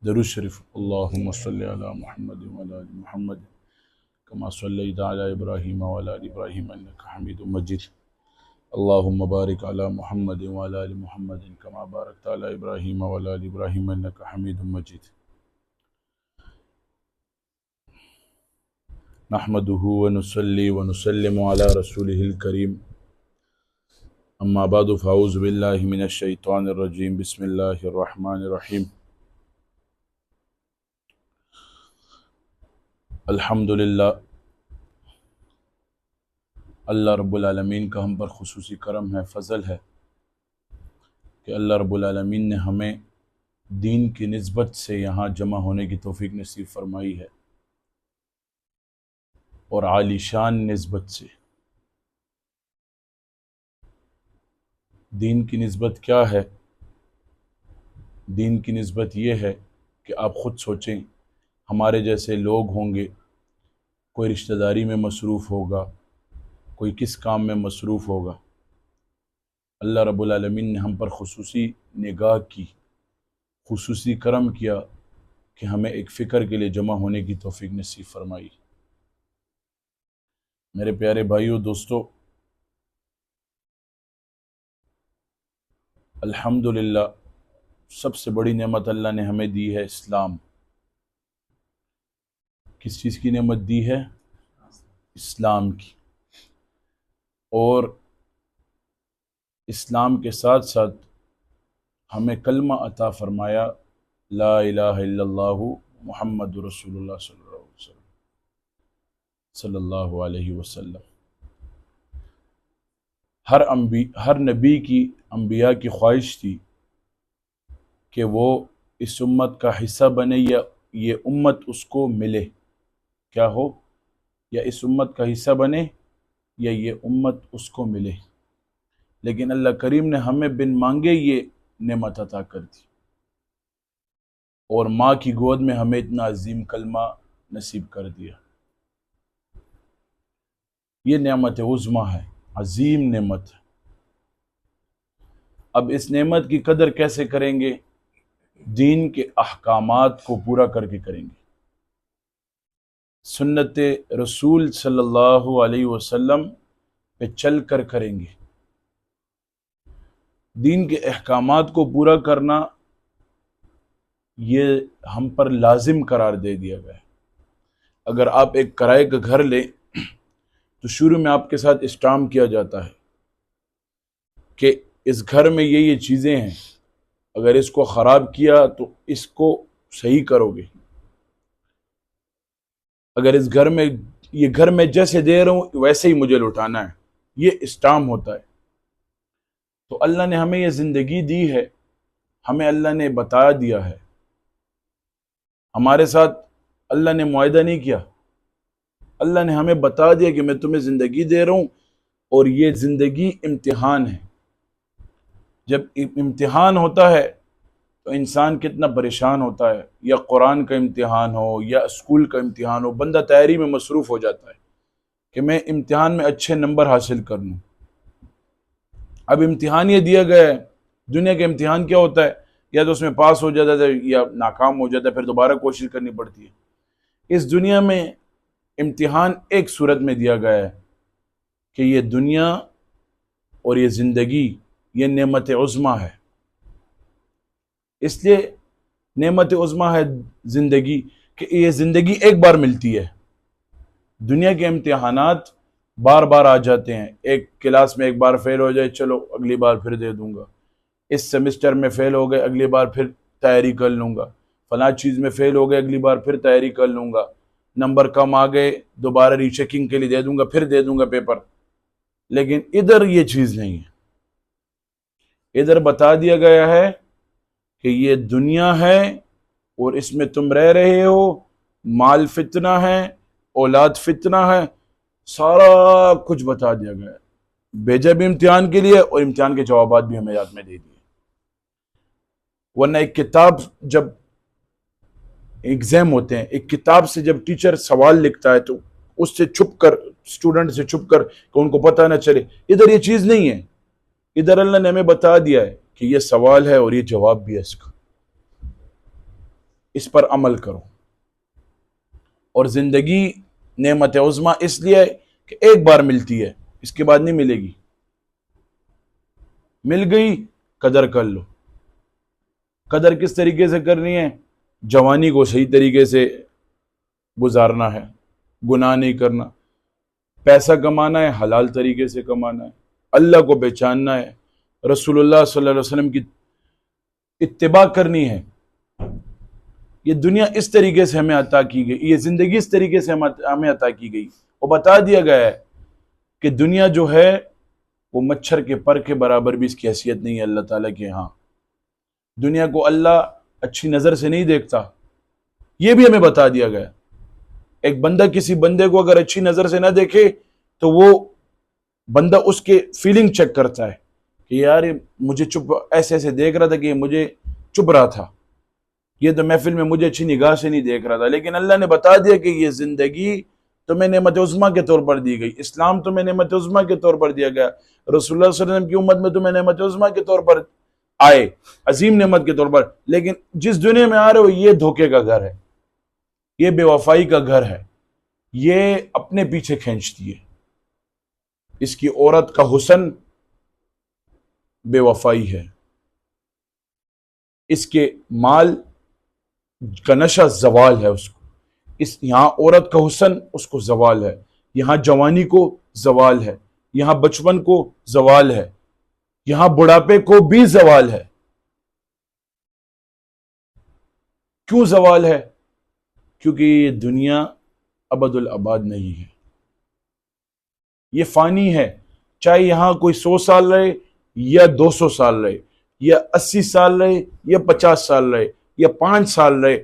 درود شریف. اللہم صلی علی محمد وعلی آل محمد کما صلیت علی ابراہیم وعلی آل ابراہیم انک حمید مجید. اللہم بارک علی محمد وعلی آل محمد کما بارکت علی ابراہیم وعلی آل ابراہیم انک حمید مجید. نحمدہ ونصلی ونسلم علی رسولہ الکریم. اما بعد فاعوذ باللہ من الشیطان الرجیم. بسم اللہ الرحمن الرحیم. الحمدللہ، اللہ رب العالمین کا ہم پر خصوصی کرم ہے، فضل ہے کہ اللہ رب العالمین نے ہمیں دین کی نسبت سے یہاں جمع ہونے کی توفیق نصیب فرمائی ہے، اور عالی شان نسبت سے. دین کی نسبت کیا ہے؟ دین کی نسبت یہ ہے کہ آپ خود سوچیں، ہمارے جیسے لوگ ہوں گے، کوئی رشتہ داری میں مصروف ہوگا، کوئی کس کام میں مصروف ہوگا. اللہ رب العالمین نے ہم پر خصوصی نگاہ کی، خصوصی کرم کیا کہ ہمیں ایک فکر کے لیے جمع ہونے کی توفیق نصیب فرمائی. میرے پیارے بھائیو دوستو، الحمدللہ سب سے بڑی نعمت اللہ نے ہمیں دی ہے اسلام. کس چیز کی نعمت دی ہے؟ اسلام کی. اور اسلام کے ساتھ ساتھ ہمیں کلمہ عطا فرمایا، لا الہ الا اللہ محمد رسول اللہ صلی اللہ علیہ وسلم. ہر نبی کی، انبیاء کی خواہش تھی کہ وہ اس امت کا حصہ بنے، یا یہ امت اس کو ملے. کیا ہو؟ یا اس امت کا حصہ بنے یا یہ امت اس کو ملے. لیکن اللہ کریم نے ہمیں بن مانگے یہ نعمت عطا کر دی، اور ماں کی گود میں ہمیں اتنا عظیم کلمہ نصیب کر دیا. یہ نعمت عظمیٰ ہے، عظیم نعمت ہے. اب اس نعمت کی قدر کیسے کریں گے؟ دین کے احکامات کو پورا کر کے کریں گے، سنت رسول صلی اللہ علیہ وسلم پہ چل کر کریں گے. دین کے احکامات کو پورا کرنا یہ ہم پر لازم قرار دے دیا گیا ہے. اگر آپ ایک کرائے کا گھر لیں تو شروع میں آپ کے ساتھ اسٹامپ کیا جاتا ہے کہ اس گھر میں یہ چیزیں ہیں، اگر اس کو خراب کیا تو اس کو صحیح کرو گے. اگر اس گھر میں، یہ گھر میں جیسے دے رہا ہوں ویسے ہی مجھے لوٹانا ہے، یہ اسٹامپ ہوتا ہے. تو اللہ نے ہمیں یہ زندگی دی ہے، ہمیں اللہ نے بتا دیا ہے. ہمارے ساتھ اللہ نے معاہدہ نہیں کیا، اللہ نے ہمیں بتا دیا کہ میں تمہیں زندگی دے رہا ہوں، اور یہ زندگی امتحان ہے. جب امتحان ہوتا ہے تو انسان کتنا پریشان ہوتا ہے. یا قرآن کا امتحان ہو یا اسکول کا امتحان ہو، بندہ تیاری میں مصروف ہو جاتا ہے کہ میں امتحان میں اچھے نمبر حاصل کر لوں. اب امتحان یہ دیا گیا ہے. دنیا کا امتحان کیا ہوتا ہے؟ یا تو اس میں پاس ہو جاتا ہے یا ناکام ہو جاتا ہے، پھر دوبارہ کوشش کرنی پڑتی ہے. اس دنیا میں امتحان ایک صورت میں دیا گیا ہے کہ یہ دنیا اور یہ زندگی یہ نعمت عظمیٰ ہے. اس لیے نعمت عظمیٰ ہے زندگی کہ یہ زندگی ایک بار ملتی ہے. دنیا کے امتحانات بار بار آ جاتے ہیں. ایک کلاس میں ایک بار فیل ہو جائے، چلو اگلی بار پھر دے دوں گا. اس سیمسٹر میں فیل ہو گئے، اگلی بار پھر تیاری کر لوں گا. فلاں چیز میں فیل ہو گئے، اگلی بار پھر تیاری کر لوں گا. نمبر کم آ گئے، دوبارہ ری چیکنگ کے لیے دے دوں گا، پھر دے دوں گا پیپر. لیکن ادھر یہ چیز نہیں ہے. ادھر بتا دیا گیا ہے کہ یہ دنیا ہے اور اس میں تم رہ رہے ہو. مال فتنہ ہے، اولاد فتنہ ہے، سارا کچھ بتا دیا گیا ہے. بھیجا بھی امتحان کے لیے، اور امتحان کے جوابات بھی ہمیں یاد میں دے دیے. ورنہ ایک کتاب، جب ایگزام ہوتے ہیں، ایک کتاب سے جب ٹیچر سوال لکھتا ہے تو اس سے چھپ کر، اسٹوڈنٹ سے چھپ کر، کہ ان کو پتہ نہ چلے. ادھر یہ چیز نہیں ہے. ادھر اللہ نے ہمیں بتا دیا ہے کہ یہ سوال ہے اور یہ جواب بھی ہے اس کا. اس پر عمل کرو. اور زندگی نعمت عظمیٰ اس لیے کہ ایک بار ملتی ہے، اس کے بعد نہیں ملے گی. مل گئی، قدر کر لو. قدر کس طریقے سے کرنی ہے؟ جوانی کو صحیح طریقے سے گزارنا ہے، گناہ نہیں کرنا. پیسہ کمانا ہے، حلال طریقے سے کمانا ہے. اللہ کو پہچاننا ہے، رسول اللہ صلی اللہ علیہ وسلم کی اتباع کرنی ہے. یہ دنیا اس طریقے سے ہمیں عطا کی گئی، یہ زندگی اس طریقے سے ہمیں عطا کی گئی. وہ بتا دیا گیا ہے کہ دنیا جو ہے وہ مچھر کے پر کے برابر بھی اس کی حیثیت نہیں ہے اللہ تعالیٰ کے ہاں. دنیا کو اللہ اچھی نظر سے نہیں دیکھتا، یہ بھی ہمیں بتا دیا گیا. ایک بندہ کسی بندے کو اگر اچھی نظر سے نہ دیکھے تو وہ بندہ اس کے فیلنگ چیک کرتا ہے کہ یار مجھے چپ ایسے ایسے دیکھ رہا تھا کہ مجھے چپ رہا تھا، یہ تو محفل میں مجھے اچھی نگاہ سے نہیں دیکھ رہا تھا. لیکن اللہ نے بتا دیا کہ یہ زندگی تمہیں نعمت عظمیٰ کے طور پر دی گئی، اسلام تمہیں نعمت عظمیٰ کے طور پر دیا گیا، رسول اللہ صلی اللہ علیہ وسلم کی امت میں تمہیں نعمت عظمیٰ کے طور پر آئے، عظیم نعمت کے طور پر. لیکن جس دنیا میں آ رہے ہو یہ دھوکے کا گھر ہے، یہ بے وفائی کا گھر ہے، یہ اپنے پیچھے کھینچتی ہے. اس کی عورت کا حسن بے وفائی ہے، اس کے مال کا نشہ زوال ہے اس کو. یہاں عورت کا حسن اس کو زوال ہے، یہاں جوانی کو زوال ہے، یہاں بچپن کو زوال ہے، یہاں بڑھاپے کو بھی زوال ہے. کیوں زوال ہے؟ کیونکہ یہ دنیا ابد الاباد نہیں ہے، یہ فانی ہے. چاہے یہاں کوئی 100 سال رہے یا 200 سال رہے یا 80 سال رہے یا 50 سال رہے یا 5 سال رہے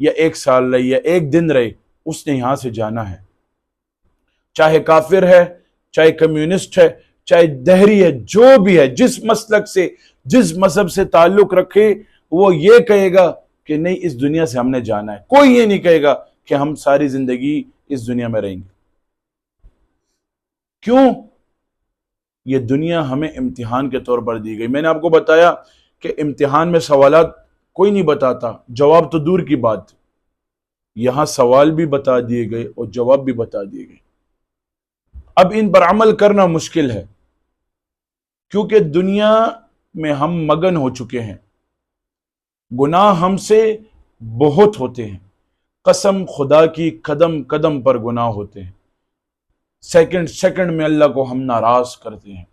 یا 1 سال رہے یا 1 دن رہے، اس نے یہاں سے جانا ہے. چاہے کافر ہے، چاہے کمیونسٹ ہے، چاہے دہری ہے، جو بھی ہے، جس مسلک سے جس مذہب سے تعلق رکھے، وہ یہ کہے گا کہ نہیں اس دنیا سے ہم نے جانا ہے. کوئی یہ نہیں کہے گا کہ ہم ساری زندگی اس دنیا میں رہیں گے. کیوں؟ یہ دنیا ہمیں امتحان کے طور پر دی گئی. میں نے آپ کو بتایا کہ امتحان میں سوالات کوئی نہیں بتاتا، جواب تو دور کی بات. یہاں سوال بھی بتا دیے گئے اور جواب بھی بتا دیے گئے. اب ان پر عمل کرنا مشکل ہے کیونکہ دنیا میں ہم مگن ہو چکے ہیں. گناہ ہم سے بہت ہوتے ہیں، قسم خدا کی قدم قدم پر گناہ ہوتے ہیں. سیکنڈ سیکنڈ میں اللہ کو ہم ناراض کرتے ہیں.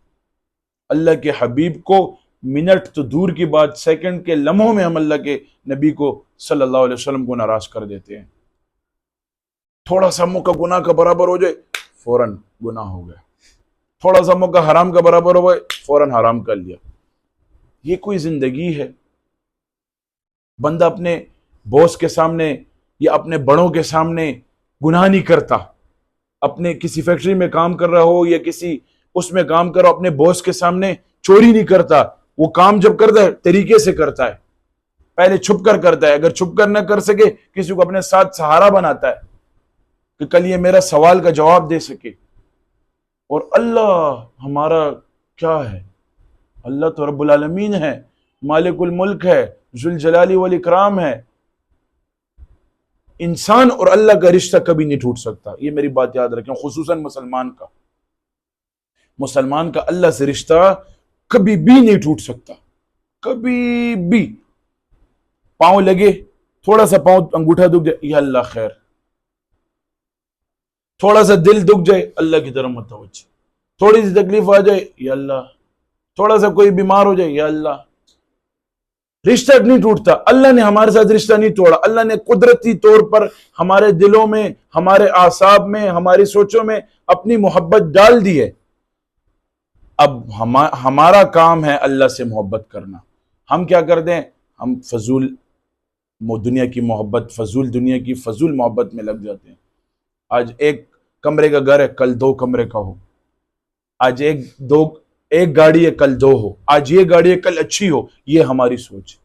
اللہ کے حبیب کو منٹ تو دور کی بات، سیکنڈ کے لمحوں میں ہم اللہ کے نبی کو صلی اللہ علیہ وسلم کو ناراض کر دیتے ہیں. تھوڑا سا موقع گناہ کا برابر ہو جائے فوراً گناہ ہو گیا، تھوڑا سا موقع حرام کا برابر ہو گئے فوراً حرام کر لیا. یہ کوئی زندگی ہے؟ بندہ اپنے باس کے سامنے یا اپنے بڑوں کے سامنے گناہ نہیں کرتا. اپنے کسی فیکٹری میں کام کر رہا ہو یا کسی اس میں کام کر رہا ہو، اپنے باس کے سامنے چوری نہیں کرتا. وہ کام جب کرتا ہے طریقے سے کرتا ہے، پہلے چھپ کر کرتا ہے. اگر چھپ کر نہ کر سکے کسی کو اپنے ساتھ سہارا بناتا ہے کہ کل یہ میرا سوال کا جواب دے سکے. اور اللہ ہمارا کیا ہے؟ اللہ تو رب العالمین ہے، مالک الملک ہے، ذوالجلال والاکرام ہے. انسان اور اللہ کا رشتہ کبھی نہیں ٹوٹ سکتا، یہ میری بات یاد رکھیں. خصوصاً مسلمان کا اللہ سے رشتہ کبھی بھی نہیں ٹوٹ سکتا، کبھی بھی. پاؤں لگے، تھوڑا سا پاؤں انگوٹھا دکھ جائے یا اللہ خیر، تھوڑا سا دل دکھ جائے اللہ کی طرف متوجہ، تھوڑی سی تکلیف آ جائے یا اللہ، تھوڑا سا کوئی بیمار ہو جائے یا اللہ. رشتہ نہیں ٹوٹتا. اللہ نے ہمارے ساتھ رشتہ نہیں توڑا. اللہ نے قدرتی طور پر ہمارے دلوں میں، ہمارے اعصاب میں، ہماری سوچوں میں اپنی محبت ڈال دی ہے. اب ہمارا کام ہے اللہ سے محبت کرنا. ہم کیا کرتے ہیں؟ ہم فضول دنیا کی محبت، فضول دنیا کی فضول محبت میں لگ جاتے ہیں. آج 1 کمرے کا گھر ہے، کل 2 کمرے کا ہو. آج ایک گاڑی ہے، کل 2 ہو. آج یہ گاڑی ہے، کل اچھی ہو. یہ ہماری سوچ.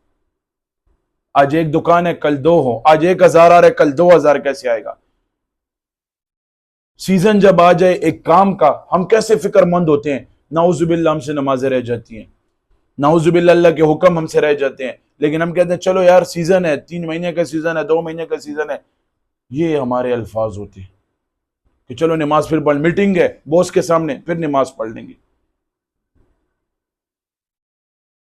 آج 1 دکان ہے، کل 2 ہو. آج 1,000 آ رہا ہے، کل 2,000 کیسے آئے گا؟ سیزن جب آ جائے ایک کام کا، ہم کیسے فکر مند ہوتے ہیں. نعوذ باللہ ہم سے نمازیں رہ جاتی ہیں، نعوذ باللہ اللہ کے حکم ہم سے رہ جاتے ہیں، لیکن ہم کہتے ہیں چلو یار سیزن ہے، 3 مہینے کا سیزن ہے، 2 مہینے کا سیزن ہے. یہ ہمارے الفاظ ہوتے ہیں کہ چلو نماز پھر پڑھ، میٹنگ ہے باس کے سامنے، پھر نماز پڑھ لیں گے.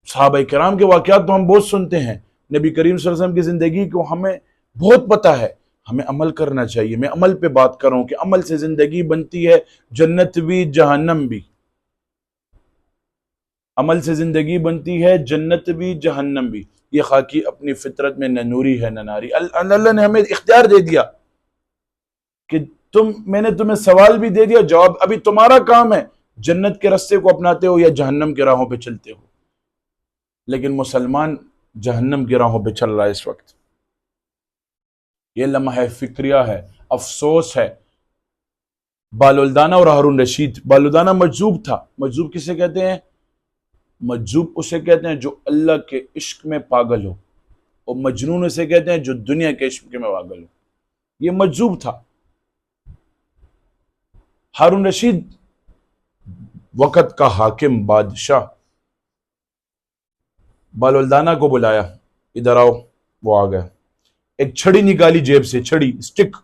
صحابہ کرام کے واقعات تو ہم بہت سنتے ہیں، نبی کریم صلی اللہ علیہ وسلم کی زندگی کو ہمیں بہت پتہ ہے، ہمیں عمل کرنا چاہیے. میں عمل پہ بات کر رہا ہوں کہ عمل سے زندگی بنتی ہے جنت بھی جہنم بھی. عمل سے زندگی بنتی ہے جنت بھی جہنم بھی. یہ خاکی اپنی فطرت میں نہ نوری ہے نہ ناری. اللہ نے ہمیں اختیار دے دیا کہ میں نے تمہیں سوال بھی دے دیا، جواب ابھی تمہارا کام ہے، جنت کے راستے کو اپناتے ہو یا جہنم کے راہوں پہ چلتے ہو. لیکن مسلمان جہنم کی راہوں پہ چل رہا ہے اس وقت. یہ لمحہ فکریہ ہے، افسوس ہے. بالولدانہ اور ہارون رشید. بالولدانہ مجذوب تھا. مجذوب کسے کہتے ہیں؟ مجذوب اسے کہتے ہیں جو اللہ کے عشق میں پاگل ہو، اور مجنون اسے کہتے ہیں جو دنیا کے عشق میں پاگل ہو. یہ مجذوب تھا. ہارون رشید وقت کا حاکم بادشاہ بالولدانہ کو بلایا، ادھر آؤ. وہ آ گیا، ایک چھڑی نکالی جیب سے، چھڑی سٹک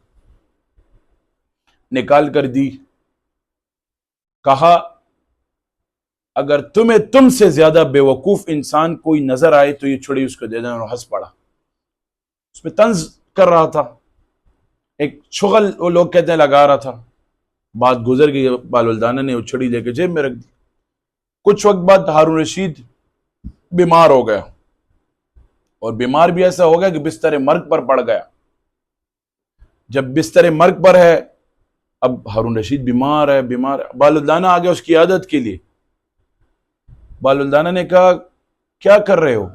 نکال کر دی. کہا اگر تم سے زیادہ بے وقوف انسان کوئی نظر آئے تو یہ چھڑی اس کو دے دینا. اور ہنس پڑا. اس پہ طنز کر رہا تھا، ایک چھغل وہ لوگ کہتے ہیں لگا رہا تھا. بات گزر گئی، بالولدانہ نے وہ چھڑی لے کے جیب میں رکھ دی. کچھ وقت بعد ہارون رشید بیمار ہو گیا، اور بیمار بھی ایسا ہو گیا کہ بستر مرگ پر پڑ گیا. جب بستر مرگ پر ہے، اب ہارون رشید بیمار ہے. بالولدانہ آ گیا اس کی عادت کے لیے. بالولدانہ نے کہا کیا کر رہے ہو،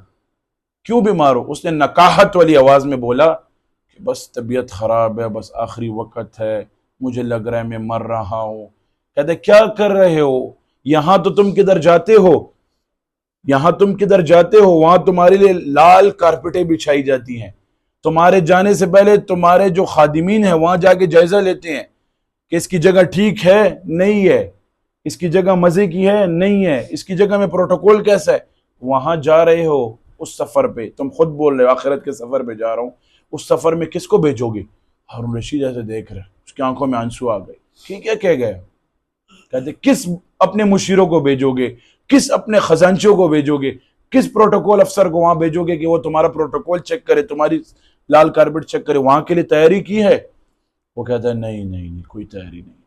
کیوں بیمار ہو؟ اس نے نکاحت والی آواز میں بولا کہ بس طبیعت خراب ہے، بس آخری وقت ہے، مجھے لگ رہا ہے میں مر رہا ہوں. کہتے کیا کر رہے ہو؟ یہاں تو تم کدھر جاتے ہو، یہاں تم کدھر جاتے ہو، وہاں تمہارے لیے لال کارپٹیں بچھائی جاتی ہیں. تمہارے جانے سے پہلے تمہارے جو خادمین ہیں وہاں جا کے جائزہ لیتے ہیں کہ اس کی جگہ ٹھیک ہے نہیں ہے، اس کی جگہ مزے کی ہے نہیں ہے، اس کی جگہ میں پروٹوکول کیسا ہے. وہاں جا رہے ہو اس سفر پہ، تم خود بول رہے ہو آخرت کے سفر پہ جا رہا ہوں، اس سفر میں کس کو بھیجو گے؟ ہارون رشید ایسے دیکھ رہے، اس کی آنکھوں میں آنسو آ گئے. ٹھیک ہے کہہ گئے. کہتے کس اپنے مشیروں کو بھیجو گے، کس اپنے خزانچوں کو بھیجو گے، کس پروٹوکول افسر کو وہاں بھیجو گے کہ وہ تمہارا پروٹوکول چیک کرے، تمہاری لال کارپٹ چیک کرے؟ وہاں کے لیے تیاری کی ہے؟ وہ کہتا ہے نہیں کوئی تیاری نہیں.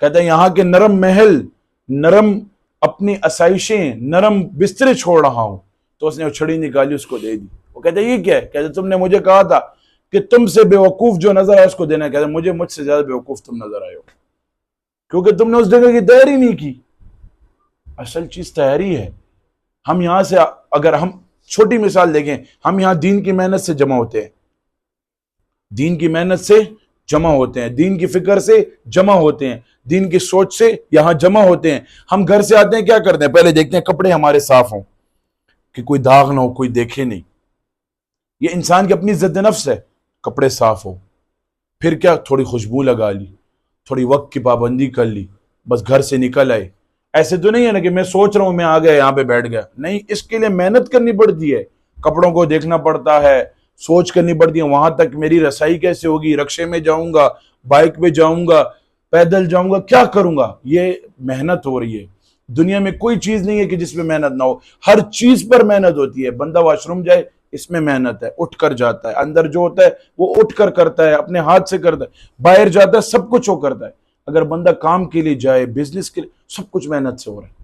کہتا ہے یہاں کے نرم محل، نرم اپنی اسائشیں، نرم بسترے چھوڑ رہا ہوں. تو اس نے وہ چھڑی نکالی، اس کو دے دی. وہ کہتا ہے یہ کیا ہے؟ کہتا ہے تم نے مجھے کہا تھا کہ تم سے بے وقوف جو نظر آئے اس کو دینا. کہتا ہے مجھ سے زیادہ بے وقوف تم نظر آئے ہو، کیونکہ تم نے اس جگہ کی تیاری نہیں کی. اصل چیز تیاری ہے. ہم یہاں سے اگر ہم چھوٹی مثال دیکھیں، ہم یہاں دین کی محنت سے جمع ہوتے ہیں، دین کی محنت سے جمع ہوتے ہیں، دین کی فکر سے جمع ہوتے ہیں، دین کی سوچ سے یہاں جمع ہوتے ہیں. ہم گھر سے آتے ہیں کیا کرتے ہیں؟ پہلے دیکھتے ہیں کپڑے ہمارے صاف ہوں، کہ کوئی داغ نہ ہو، کوئی دیکھے نہیں. یہ انسان کی اپنی ضد نفس ہے. کپڑے صاف ہو، پھر کیا تھوڑی خوشبو لگا لی، تھوڑی وقت کی پابندی کر لی، بس گھر سے نکل آئے. ایسے تو نہیں ہے نا کہ میں سوچ رہا ہوں میں آ گیا یہاں پہ بیٹھ گیا. نہیں، اس کے لیے محنت کرنی پڑتی ہے. کپڑوں کو دیکھنا پڑتا ہے، سوچ کرنی پڑتی ہے وہاں تک میری رسائی کیسے ہوگی، رکشے میں جاؤں گا، بائک پہ جاؤں گا، پیدل جاؤں گا، کیا کروں گا. یہ محنت ہو رہی ہے. دنیا میں کوئی چیز نہیں ہے کہ جس میں محنت نہ ہو، ہر چیز پر محنت ہوتی ہے. بندہ واش روم جائے، اس میں محنت ہے، اٹھ کر جاتا ہے. اندر جو ہوتا ہے وہ اٹھ کر کرتا ہے، اپنے ہاتھ سے کرتا ہے. باہر جاتا ہے، سب کچھ وہ کرتا ہے. اگر بندہ کام کے لیے جائے، بزنس کے لیے، سب کچھ محنت سے ہو رہا ہے.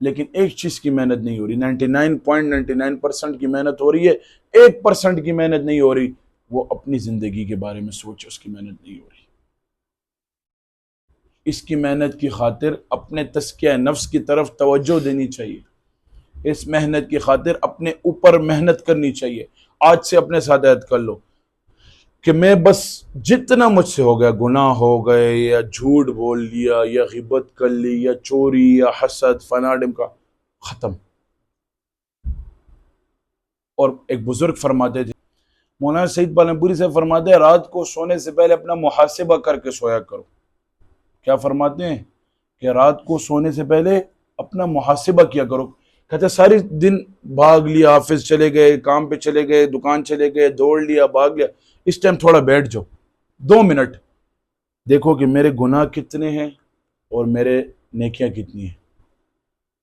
لیکن ایک چیز کی محنت نہیں ہو رہی، 99.99% کی محنت ہو رہی ہے، 1% کی محنت نہیں ہو رہی. وہ اپنی زندگی کے بارے میں سوچے، اس کی محنت نہیں ہو رہی. اس کی محنت کی خاطر اپنے تزکیہ نفس کی طرف توجہ دینی چاہیے. اس محنت کی خاطر اپنے اوپر محنت کرنی چاہیے. آج سے اپنے ساتھ عہد کر لو کہ میں بس جتنا مجھ سے ہو گیا، گناہ ہو گئے یا جھوٹ بول لیا یا غیبت کر لی یا چوری یا حسد فنا ڈمکا، ختم. اور ایک بزرگ فرماتے تھے، مولانا سعید پالنپوری سے فرماتے ہیں، رات کو سونے سے پہلے اپنا محاسبہ کر کے سویا کرو. کیا فرماتے ہیں؟ کہ رات کو سونے سے پہلے اپنا محاسبہ کیا کرو. کہتے ساری دن بھاگ لیا، آفس چلے گئے، کام پہ چلے گئے، دکان چلے گئے، دوڑ لیا، بھاگ لیا، اس ٹائم تھوڑا بیٹھ جاؤ 2 منٹ، دیکھو کہ میرے گناہ کتنے ہیں اور میرے نیکیاں کتنی ہیں،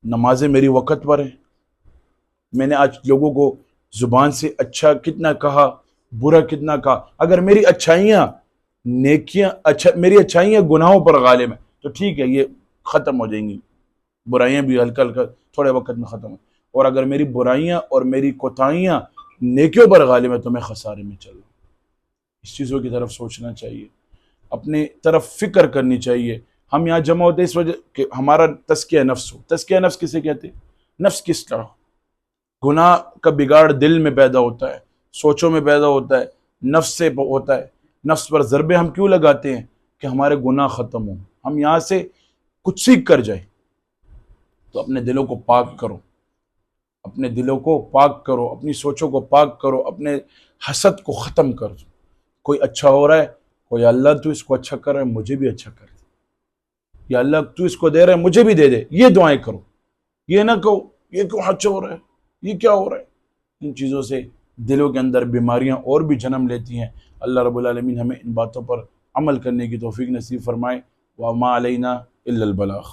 نمازیں میری وقت پر ہیں، میں نے آج لوگوں کو زبان سے اچھا کتنا کہا، برا کتنا کہا، اگر میری اچھائیاں میری اچھائیاں گناہوں پر غالب ہیں تو ٹھیک ہے، یہ ختم ہو جائیں گی، برائیاں بھی ہلکا ہلکا تھوڑے وقت میں ختم ہو، اور اگر میری برائیاں اور میری کوتاہیاں نیکیوں پر غالب ہیں تو میں خسارے میں چل رہا ہوں۔ اس چیزوں کی طرف سوچنا چاہیے، اپنے طرف فکر کرنی چاہیے۔ ہم یہاں جمع ہوتے ہیں اس وجہ کہ ہمارا تزکیہ نفس ہو۔ تزکیہ نفس کسے کہتے ہیں؟ نفس کس طرح؟ گناہ کا بگاڑ دل میں پیدا ہوتا ہے، سوچوں میں پیدا ہوتا ہے، نفس سے ہوتا ہے۔ نفس پر ضربے ہم کیوں لگاتے ہیں؟ کہ ہمارے گناہ ختم ہوں، ہم یہاں سے کچھ سیکھ کر جائیں۔ تو اپنے دلوں کو پاک کرو، اپنے دلوں کو پاک کرو، اپنی سوچوں کو پاک کرو، اپنے حسد کو ختم کرو۔ کوئی اچھا ہو رہا ہے، کوئی اللہ تو اس کو اچھا کر رہا ہے، مجھے بھی اچھا کر دے، یا اللہ تو اس کو دے رہا ہے مجھے بھی دے دے، یہ دعائیں کرو۔ یہ نہ کہو یہ کیوں اچھا ہو رہا ہے، یہ کیا ہو رہا ہے۔ ان چیزوں سے دلوں کے اندر بیماریاں اور بھی جنم لیتی ہیں۔ اللہ رب العالمین ہمیں ان باتوں پر عمل کرنے کی توفیق نصیب فرمائے۔ وما علینا الا البلاغ۔